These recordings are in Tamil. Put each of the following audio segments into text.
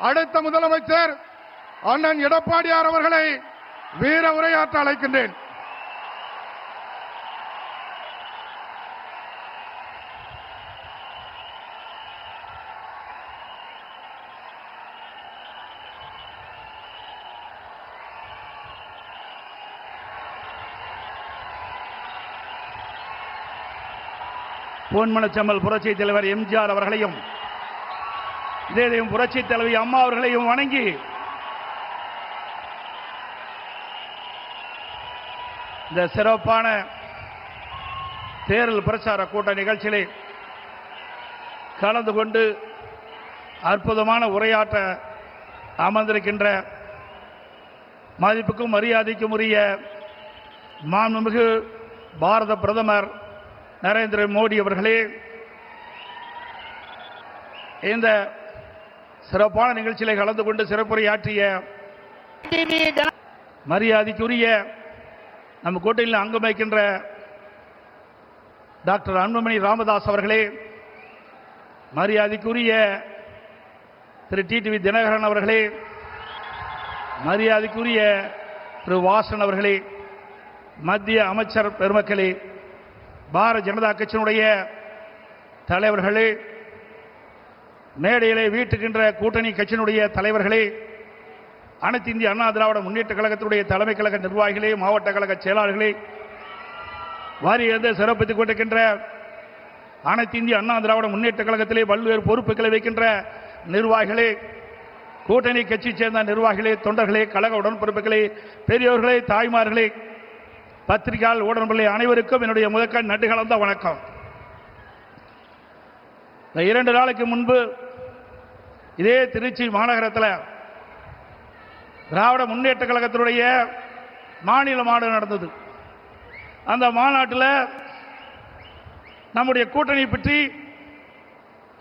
அடுத்த முதலமைச்சர் அண்ணன் எடப்பாடியார் அவர்களை வீர உரையாற்ற அழைக்கின்றேன். பொன்மனச்செம்மல் புரட்சி தலைவர் எம்ஜிஆர் அவர்களையும் இதேதையும் புரட்சி தலைவி அம்மா அவர்களையும் வணங்கி இந்த சிறப்பான தேர்தல் பிரச்சார கூட்ட நிகழ்ச்சியிலே கலந்து கொண்டு அற்புதமான உரையாற்ற அமர்ந்திருக்கின்ற மதிப்புக்கும் மரியாதைக்கும் உரிய மாண்புமிகு பாரத பிரதமர் நரேந்திர மோடி அவர்களே, இந்த சிறப்பான நிகழ்ச்சியிலே கலந்து கொண்டு சிறப்புரையாற்றிய மரியாதைக்குரிய நம் கூட்டணியில் அங்கம் வகிக்கின்ற டாக்டர் அன்புமணி ராமதாஸ் அவர்களே, மரியாதைக்குரிய திரு டிடிவி தினகரன் அவர்களே, மரியாதைக்குரிய திரு வாசன் அவர்களே, மத்திய அமைச்சர் பெருமக்களே, பாரதிய ஜனதா கட்சியினுடைய தலைவர்களே, மேடையிலே வீட்டுகின்ற கூட்டணி கட்சியினுடைய தலைவர்களே, அனைத்து இந்திய அண்ணா திராவிட முன்னேற்ற கழகத்தினுடைய தலைமை கழக நிர்வாகிகளே, மாவட்ட கழக செயலாளர்களே, வாரியிலிருந்து சிறப்பித்துக் கொண்டிருக்கின்ற அனைத்து இந்திய அண்ணா திராவிட முன்னேற்ற கழகத்திலே பல்வேறு பொறுப்புகளை வைக்கின்ற நிர்வாகிகளே, கூட்டணி கட்சி சேர்ந்த நிர்வாகிகளே, தொண்டர்களே, கழக உடன்பிறப்புகளே, பெரியோர்களே, தாய்மார்களே, பத்திரிகையாளர் ஊடகங்களே, அனைவருக்கும் என்னுடைய முதற்கண் நன்றி கலந்த வணக்கம். 2 நாளைக்கு முன்பு இதே திருச்சி மாநகரத்தில் திராவிட முன்னேற்ற கழகத்தினுடைய மாநில மாநாடு நடந்தது. அந்த மாநாட்டில் நம்முடைய கூட்டணி பற்றி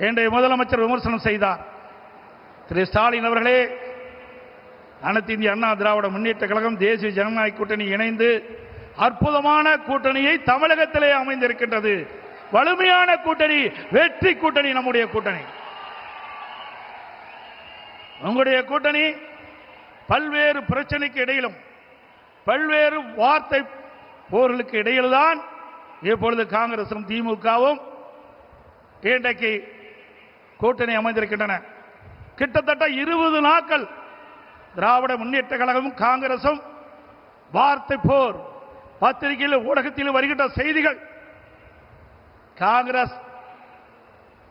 இன்றைய முதலமைச்சர் விமர்சனம் செய்தார். திரு ஸ்டாலின் அவர்களே, அனைத்து இந்திய அண்ணா திராவிட முன்னேற்ற கழகம் தேசிய ஜனநாயக கூட்டணி இணைந்து அற்புதமான கூட்டணியை தமிழகத்திலே அமைந்திருக்கின்றது. வலிமையான கூட்டணி, வெற்றி கூட்டணி நம்முடைய கூட்டணி. உங்களுடைய கூட்டணி பல்வேறு பிரச்சனைக்கு இடையிலும் பல்வேறு வார்த்தை போர்களுக்கு இடையில்தான் இப்பொழுது காங்கிரசும் திமுகவும் இன்றைக்கு கூட்டணி அமைந்திருக்கின்றன. கிட்டத்தட்ட 20 நாட்கள் திராவிட முன்னேற்ற கழகமும் காங்கிரசும் வார்த்தை போர். பத்திரிகையில் ஊடகத்தில் வருகின்ற செய்திகள், காங்கிரஸ்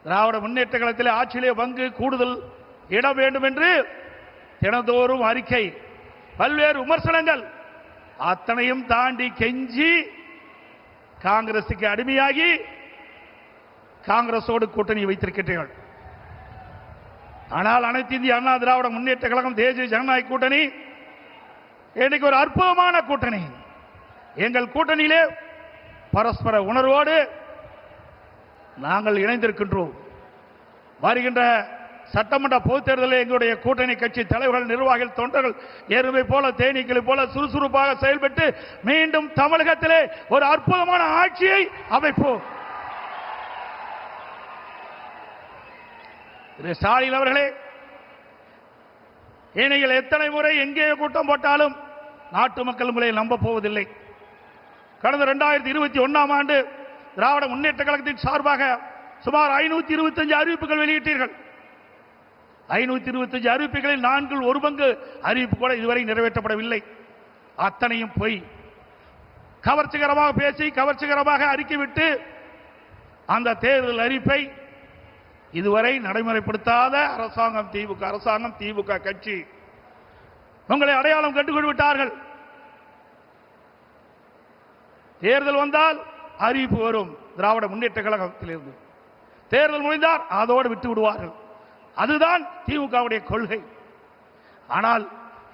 திராவிட முன்னேற்ற கழகத்தில் ஆட்சியிலே பங்கு கூடுதல் இடம் வேண்டும் என்று தினந்தோறும் அறிக்கை, பல்வேறு விமர்சனங்கள், அத்தனையும் தாண்டி கெஞ்சி காங்கிரசுக்கு அடிமையாகி காங்கிரசோடு கூட்டணி வைத்திருக்கின்றீர்கள். ஆனால் அனைத்து இந்திய அண்ணா திராவிட முன்னேற்ற கழகம் தேசிய ஜனநாயக கூட்டணி இன்னைக்கு ஒரு அற்புதமான கூட்டணி. எங்கள் கூட்டணியிலே பரஸ்பர உணர்வோடு நாங்கள் இணைந்திருக்கின்றோம். வருகின்ற சட்டமன்ற பொதுத் தேர்தலில் எங்களுடைய கூட்டணி கட்சி தலைவர்கள், நிர்வாகிகள், தொண்டர்கள் எருமை போல தேனீக்களை போல சுறுசுறுப்பாக செயல்பட்டு மீண்டும் தமிழகத்திலே ஒரு அற்புதமான ஆட்சியை அமைப்போம். திரு ஸ்டாலின் அவர்களே, நீங்கள் எத்தனை முறை எங்கே கூட்டம் போட்டாலும் நாட்டு மக்கள் உங்களை நம்ப போவதில்லை. கடந்த 2021ஆம் ஆண்டு திராவிட முன்னேற்ற கழகத்தின் சார்பாக சுமார் 525 அறிவிப்புகள் வெளியிட்டீர்கள். 525 அறிவிப்புகளில் 4/1 அறிவிப்பு கூட இதுவரை நிறைவேற்றப்படவில்லை. அத்தனையும் பொய். கவர்ச்சிகரமாக பேசி கவர்ச்சிகரமாக அறிக்கை விட்டு அந்த தேர்தல் அறிவிப்பை இதுவரை நடைமுறைப்படுத்தாத அரசாங்கம் திமுக அரசாங்கம், திமுக கட்சி உங்களை அடையாளம் கண்டுகொண்டு விட்டார்கள். தேர்தல் வந்தால் அறிவிப்பு வரும் திராவிட முன்னேற்ற கழகத்திலிருந்து. தேர்தல் முடிந்தால் அதோடு விட்டு விடுவார்கள். அதுதான் திமுகவுடைய கொள்கை. ஆனால்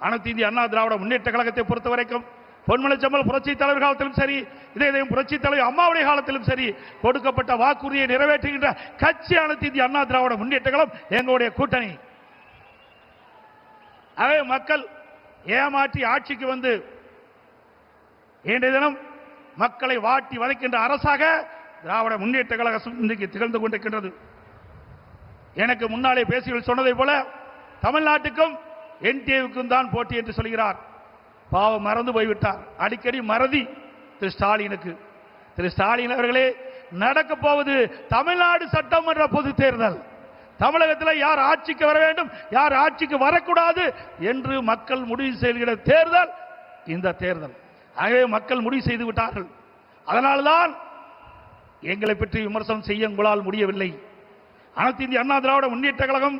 அனைத்து இந்திய அண்ணா திராவிட முன்னேற்ற கழகத்தை பொறுத்தவரைக்கும் பொன்மனச்செம்மல் புரட்சி தலைவர் காலத்திலும் சரி, இதயம் புரட்சி தலைவர் அம்மாவுடைய காலத்திலும் சரி, கொடுக்கப்பட்ட வாக்குறுதியை நிறைவேற்றுகின்ற கட்சி அனைத்து இந்திய அண்ணா திராவிட முன்னேற்ற கழகம் எங்களுடைய கூட்டணி. ஆகவே மக்கள் ஏமாற்றி ஆட்சிக்கு வந்து இன்றைய தினம் மக்களை வாட்டி வதைக்கின்ற அரசாக திராவிட முன்னேற்ற கழகம் இன்றைக்கு திகழ்ந்து கொண்டிருக்கின்றது. எனக்கு முன்னாலே பேசிகள் சொன்னதை போல தமிழ்நாட்டுக்கும் என்டிஏவுக்கும் தான் போட்டி என்று சொல்கிறார். பாவம் மறந்து போய்விட்டார். அடிக்கடி மறதி திரு ஸ்டாலினுக்கு. திரு ஸ்டாலின் அவர்களே, நடக்க போவது தமிழ்நாடு சட்டமன்ற பொது தேர்தல். தமிழகத்தில் யார் ஆட்சிக்கு வர வேண்டும், யார் ஆட்சிக்கு வரக்கூடாது என்று மக்கள் முடிவு செய்கிற தேர்தல் இந்த தேர்தல். ஆகவே மக்கள் முடிவு செய்து விட்டார்கள். அதனால்தான் எங்களை பற்றி விமர்சனம் செய்ய உங்களால் முடியவில்லை. அனைத்து இந்திய அண்ணா திராவிட முன்னேற்ற கழகம்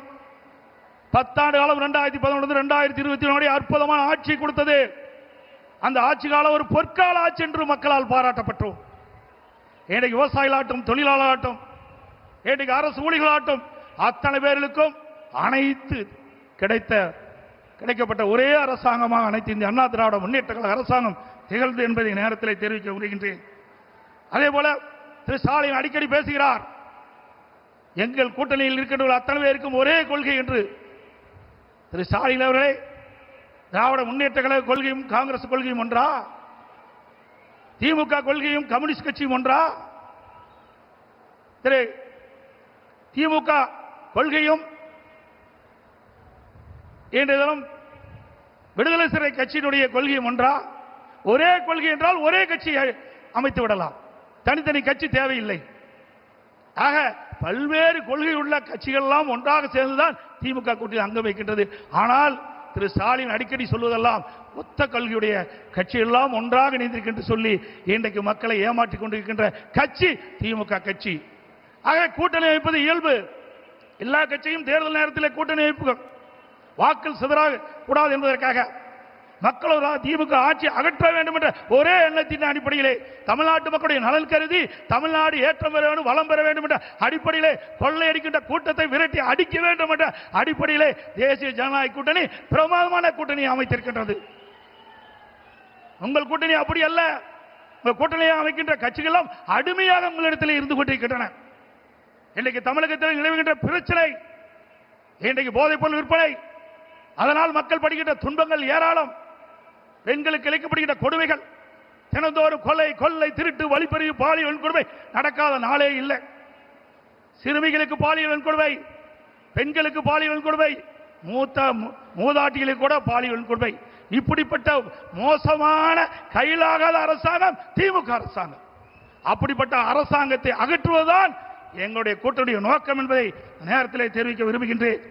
10 ஆண்டு காலம் 2011-2024 அற்புதமான ஆட்சி கொடுத்தது. அந்த ஆட்சி காலம் ஒரு பொற்கால ஆட்சி என்று மக்களால் பாராட்டப்பட்டோம். இன்றைக்கு விவசாயிகளாட்டும், தொழிலாளர்களாட்டும், இன்றைக்கு அரசு ஊழியர்களாட்டும் அத்தனை பேர்களுக்கும் அனைத்து கிடைக்கப்பட்ட ஒரே அரசாங்கமாக அனைத்து இந்திய அண்ணா திராவிட முன்னேற்ற கழக அரசாங்கம் திகழ்ந்து என்பதை நேரத்தில் தெரிவிக்க விரும்புகின்றேன். அதே போல திரு ஸ்டாலின் அடிக்கடி பேசுகிறார், எங்கள் கூட்டணியில் இருக்கின்ற அத்தனை பேருக்கும் ஒரே கொள்கை என்று. திரு ஸ்டாலின் அவர்களே, திராவிட முன்னேற்ற கழக கொள்கையும் காங்கிரஸ் கொள்கையும் ஒன்றா? திமுக கொள்கையும் கம்யூனிஸ்ட் கட்சியும் ஒன்றா? திரு திமுக கொள்கையும் இன்றைய தினம் விடுதலை சிறை கட்சியினுடைய கொள்கையும் ஒன்றா? ஒரே கொள்கை என்றால் ஒரே கட்சியை அமைத்து விடலாம், தனித்தனி கட்சி தேவையில்லை. ஆக பல்வேறு கொள்கை உள்ள கட்சிகள் எல்லாம் ஒன்றாக சேர்ந்துதான் திமுக கூட்டணி அங்கம் வைக்கின்றது. ஆனால் திரு ஸ்டாலின் அடிக்கடி சொல்வதெல்லாம் மொத்த கல்வியுடைய கட்சி எல்லாம் ஒன்றாக இணைந்திருக்கின்ற சொல்லி இன்றைக்கு மக்களை ஏமாற்றிக் கொண்டிருக்கின்ற கட்சி திமுக கட்சி. ஆக கூட்டணி அமைப்பது இயல்பு. எல்லா கட்சியும் தேர்தல் நேரத்தில் கூட்டணி அமைப்பு வாக்கள் சிதறாக கூடாது என்பதற்காக மக்கள் திமுக ஆட்சி அகற்ற வேண்டும் என்ற ஒரே எண்ணத்தின் அடிப்படையிலே, தமிழ்நாட்டு மக்களுடைய நலன் கருதி தமிழ்நாடு ஏற்றம் பெற வேண்டும், வளம் பெற வேண்டும் என்ற அடிப்படையிலே, கொள்ளையடிக்கின்ற கூட்டத்தை விரட்டி அடிக்க வேண்டும் என்ற அடிப்படையிலே தேசிய ஜனநாயக கூட்டணி பிரமாதமான கூட்டணி அமைத்திருக்கின்றது. உங்கள் கூட்டணி அப்படி அல்ல. உங்கள் கூட்டணியை அமைக்கின்ற கட்சிகளும் அடிமையாக உங்களிடத்தில் இருந்து கொண்டிருக்கின்றன. இன்றைக்கு தமிழகத்தில் நிலவுகின்ற பிரச்சனை, இன்றைக்கு போதைப் பொருள் விற்பனை, அதனால் மக்கள் படுகின்ற துன்பங்கள் ஏராளம். பெண்களுக்கு இழைக்கப்படுகின்ற கொடுமைகள், தினந்தோறும் கொலை, கொள்ளை, திருட்டு, வழிப்பறிவு, பாலியல் வன்கொடுமை நடக்காத நாளே இல்லை. சிறுமிகளுக்கு பாலியல் வன்கொடுமை, பெண்களுக்கு பாலியல் வன்கொடுமை, மூதாட்டிகளுக்கு கூட பாலியல் வன்கொடுமை. இப்படிப்பட்ட மோசமான கையிலாகாத அரசாங்கம் திமுக அரசாங்கம். அப்படிப்பட்ட அரசாங்கத்தை அகற்றுவதுதான் எங்களுடைய கூட்டணிய நோக்கம் என்பதை நேரத்தில் தெரிவிக்க விரும்புகின்றேன்.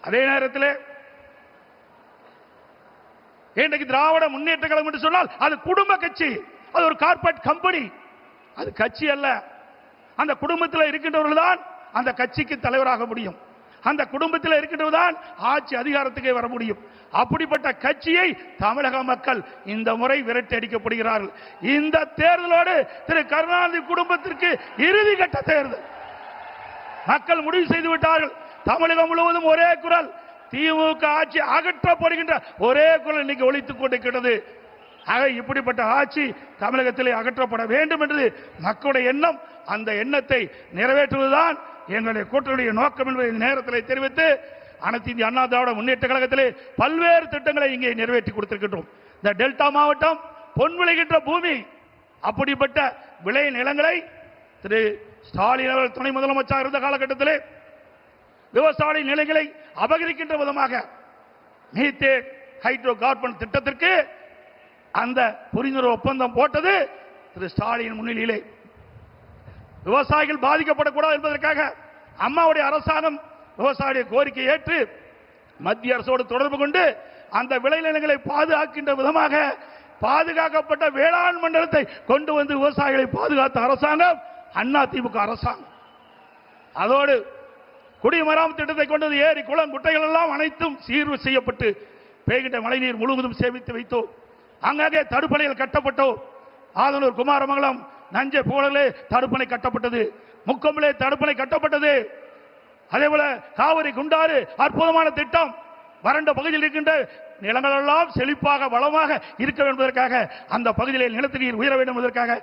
அதே நேரத்தில் இன்றைக்கு திராவிட முன்னேற்ற கழகம் என்று சொன்னால் அது குடும்ப கட்சி, அது ஒரு கார்ப்பரேட் கம்பெனி, அது கட்சி அல்ல. அந்த குடும்பத்தில் இருக்கின்றவர்கள் தான் அந்த கட்சிக்கு தலைவராக முடியும், அந்த குடும்பத்தில் இருக்கின்றவர்கள் தான் ஆட்சி அதிகாரத்துக்கே வர முடியும். அப்படிப்பட்ட கட்சியை தமிழக மக்கள் இந்த முறை விரட்டி அடிக்கப்படுகிறார்கள். இந்த தேர்தலோடு திரு கருணாநிதி குடும்பத்திற்கு இறுதி கட்ட தேர்தல் மக்கள் முடிவு செய்து விட்டார்கள். தமிழகம் முழுவதும் ஒரே குரல், திமுக ஆட்சி அகற்றப்படுகின்ற ஒரே குரல் இன்னைக்கு ஒலித்துக் கொண்டிருக்கிறது. ஆக இப்படிப்பட்ட ஆட்சி தமிழகத்திலே அகற்றப்பட வேண்டும் என்று மக்களுடைய எண்ணம். அந்த எண்ணத்தை நிறைவேற்றுவதுதான் எங்களுடைய கூட்டணியுடைய நோக்கம் என்பதை நேரத்தில் தெரிவித்து, அனைத்து இந்திய அண்ணா திராவிட முன்னேற்ற கழகத்திலே பல்வேறு திட்டங்களை இங்கே நிறைவேற்றி கொடுத்திருக்கின்றோம். இந்த டெல்டா மாவட்டம் பொன் விளைகின்ற பூமி, அப்படிப்பட்ட விளை நிலங்களை திரு ஸ்டாலின் அவர்கள் துணை முதலமைச்சர் இருந்த காலகட்டத்திலே விவசாய நிலைகளை அபகரிக்கின்ற விதமாக மீத்தேன் ஹைட்ரோ கார்பன் திட்டத்திற்கு அந்த புரிந்துணர்வு ஒப்பந்தம் போட்டது திரு ஸ்டாலின் முன்னிலையிலே. விவசாயிகள் பாதிக்கப்படக்கூடாது என்பதற்காக அம்மாவுடைய அரசாங்கம் விவசாய கோரிக்கை ஏற்று மத்திய அரசோடு தொடர்பு கொண்டு அந்த விளைநிலங்களை பாதுகாக்கின்ற விதமாக பாதுகாக்கப்பட்ட வேளாண் மண்டலத்தை கொண்டு வந்து விவசாயிகளை பாதுகாத்த அரசாங்கம் அண்ணா திமுக அரசாங்கம். அதோடு குடிமராமத்து திட்டத்தை கொண்டது ஏரி, குளம், குட்டைகள் எல்லாம் அனைத்தும் சீர்வு செய்யப்பட்டு பெய்கின்ற மழைநீர் முழுவதும் சேமித்து வைத்தோம். அங்கங்கே தடுப்பணைகள் கட்டப்பட்டோம். ஆதனூர், குமாரமங்கலம், நஞ்சை புகழிலே தடுப்பணை கட்டப்பட்டது, முக்கம்பிலே தடுப்பணை கட்டப்பட்டது. அதே போல காவிரி குண்டாறு அற்புதமான திட்டம். வறண்ட பகுதியில் இருக்கின்ற நிலங்கள் எல்லாம் செழிப்பாக வளமாக இருக்க வேண்டும் என்பதற்காக, அந்த பகுதியில் நிலத்தடி நீர் உயர வேண்டும் என்பதற்காக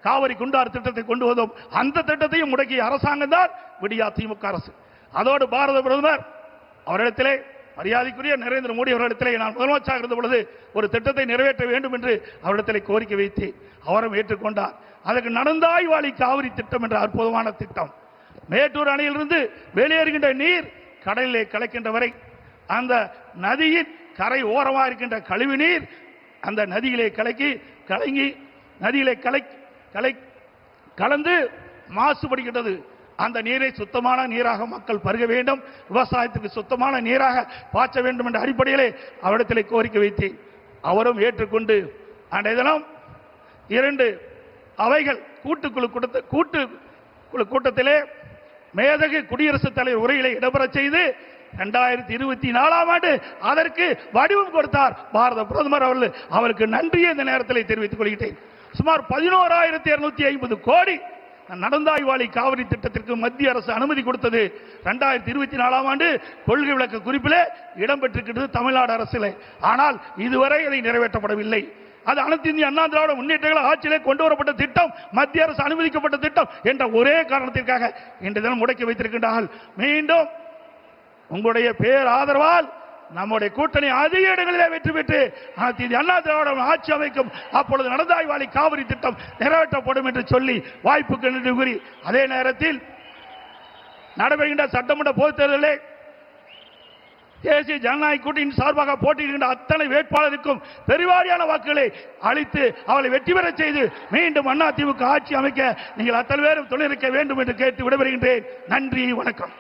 காவிரி குண்டாறு திட்டத்தை கொண்டு வந்தோம். அந்த திட்டத்தையும் முடக்கிய அரசாங்கம் தான் விடியா திமுக அரசு. அதோடு பாரத பிரதமர் அவரிடத்திலே, மரியாதைக்குரிய நரேந்திர மோடி அவர்களிடத்திலே நான் முதலமைச்சராக இருந்த பொழுது ஒரு திட்டத்தை நிறைவேற்ற வேண்டும் என்று அவரிடத்திலே கோரிக்கை வைத்து அவரும் ஏற்றுக்கொண்டார். அதற்கு நடந்தாய் வாழி காவிரி திட்டம் என்ற அற்புதமான திட்டம். மேட்டூர் அணையிலிருந்து வெளியேறுகின்ற நீர் கடலிலே கலக்கின்ற வரை அந்த நதியின் கரை ஓரமாக இருக்கின்ற கழிவு நீர் அந்த நதியிலே கலங்கி நதியிலே கலந்து மாசுபடுகின்றது. அந்த நீரை சுத்தமான நீராக மக்கள் பருக வேண்டும், விவசாயத்துக்கு சுத்தமான நீராக பாய்ச்ச வேண்டும் என்ற அடிப்படையிலே அவரிடத்திலே கோரிக்கை வைத்தேன். அவரும் ஏற்றுக்கொண்டு அன்றைய தினம் 2 அவைகள் கூட்டுக்குழு கூட்டத்திலே மேதகு குடியரசுத் தலைவர் உரையிலே இடம்பெற செய்து 2024ஆம் ஆண்டு அதற்கு வடிவம் கொடுத்தார் பாரத பிரதமர் அவர்கள். அவருக்கு நன்றியை இந்த நேரத்தில் தெரிவித்துக் கொள்கிறேன். சுமார் 11,250 கோடி நடந்தாய்வாளி காவிரி திட்டத்திற்கு மத்திய அரசு அனுமதி கொடுத்தது 2024ஆம் ஆண்டு கொள்கை விளக்க குறிப்பிலே இடம்பெற்றிருக்கிறது தமிழ்நாடு அரசிலே. ஆனால் இதுவரை அதை நிறைவேற்றப்படவில்லை. அது அனைத்து இந்திய அண்ணா திராவிட முன்னேற்ற கழக ஆட்சியிலே கொண்டு வரப்பட்ட திட்டம், மத்திய அரசு அனுமதிக்கப்பட்ட திட்டம் என்ற ஒரே காரணத்திற்காக இன்று தினம் முடக்கி வைத்திருக்கின்றார்கள். மீண்டும் உங்களுடைய பேர் ஆதரவால் நம்முடைய கூட்டணி அதிக இடங்களிலே வெற்றி பெற்று அனைத்து இந்திய அண்ணா திராவிட ஆட்சி அமைக்கும். அப்பொழுது நடந்தாய்வாளி காவிரி திட்டம் நிறைவேற்றப்படும் என்று சொல்லி வாய்ப்புக்கு நன்றி கூறி, அதே நேரத்தில் நடைபெறுகின்ற சட்டமன்ற பொதுத் தேர்தலிலே தேசிய ஜனநாயக கூட்டணியின் சார்பாக போட்டியிடுகின்ற அத்தனை வேட்பாளருக்கும் பெருவாரியான வாக்குகளை அளித்து அவளை வெற்றி பெற செய்து மீண்டும் அதிமுக ஆட்சி அமைக்க நீங்கள் அத்தனை பேரும் துணை இருக்க வேண்டும் என்று கேட்டு விடைபெறுகின்றேன். நன்றி, வணக்கம்.